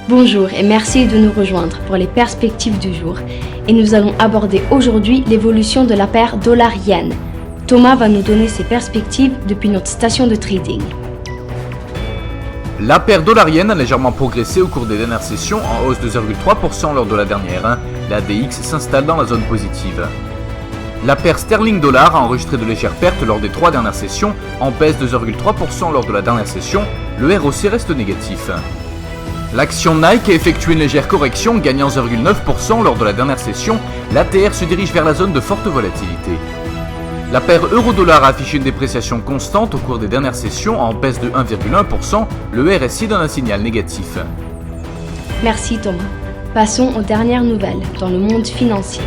Bonjour et merci de nous rejoindre pour les perspectives du jour. Et nous allons aborder aujourd'hui l'évolution de la paire dollar-yen. Thomas va nous donner ses perspectives depuis notre station de trading. La paire dollar-yen a légèrement progressé au cours des dernières sessions en hausse de 0,3% lors de la dernière. La DX s'installe dans la zone positive. La paire sterling-dollar a enregistré de légères pertes lors des 3 dernières sessions en baisse de 0,3% lors de la dernière session. Le ROC reste négatif. L'action Nike a effectué une légère correction, gagnant 0,9% lors de la dernière session. L'ATR se dirige vers la zone de forte volatilité. La paire euro-dollar a affiché une dépréciation constante au cours des dernières sessions en baisse de 1,1%. Le RSI donne un signal négatif. Merci Thomas. Passons aux dernières nouvelles dans le monde financier.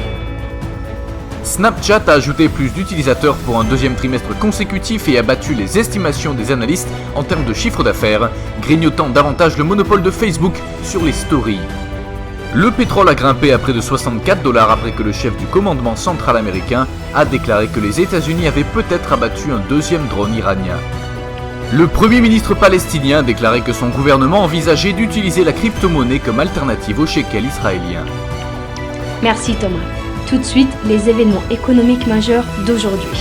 Snapchat a ajouté plus d'utilisateurs pour un deuxième trimestre consécutif et a battu les estimations des analystes en termes de chiffre d'affaires, grignotant davantage le monopole de Facebook sur les stories. Le pétrole a grimpé à près de $64 après que le chef du commandement central américain a déclaré que les États-Unis avaient peut-être abattu un deuxième drone iranien. Le Premier ministre palestinien a déclaré que son gouvernement envisageait d'utiliser la crypto-monnaie comme alternative au shekel israélien. Merci Thomas. Tout de suite, les événements économiques majeurs d'aujourd'hui.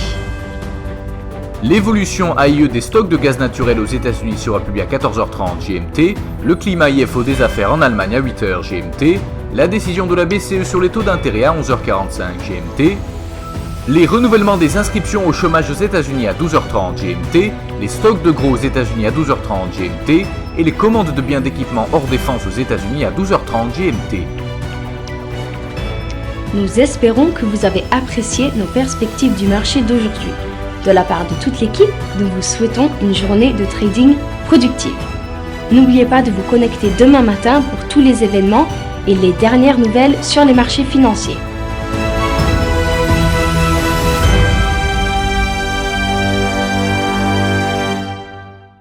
L'évolution AIE des stocks de gaz naturel aux États-Unis sera publiée à 14h30 GMT, le climat IFO des affaires en Allemagne à 8h GMT, la décision de la BCE sur les taux d'intérêt à 11h45 GMT, les renouvellements des inscriptions au chômage aux États-Unis à 12h30 GMT, les stocks de gros aux États-Unis à 12h30 GMT et les commandes de biens d'équipement hors défense aux États-Unis à 12h30 GMT. Nous espérons que vous avez apprécié nos perspectives du marché d'aujourd'hui. De la part de toute l'équipe, nous vous souhaitons une journée de trading productive. N'oubliez pas de vous connecter demain matin pour tous les événements et les dernières nouvelles sur les marchés financiers.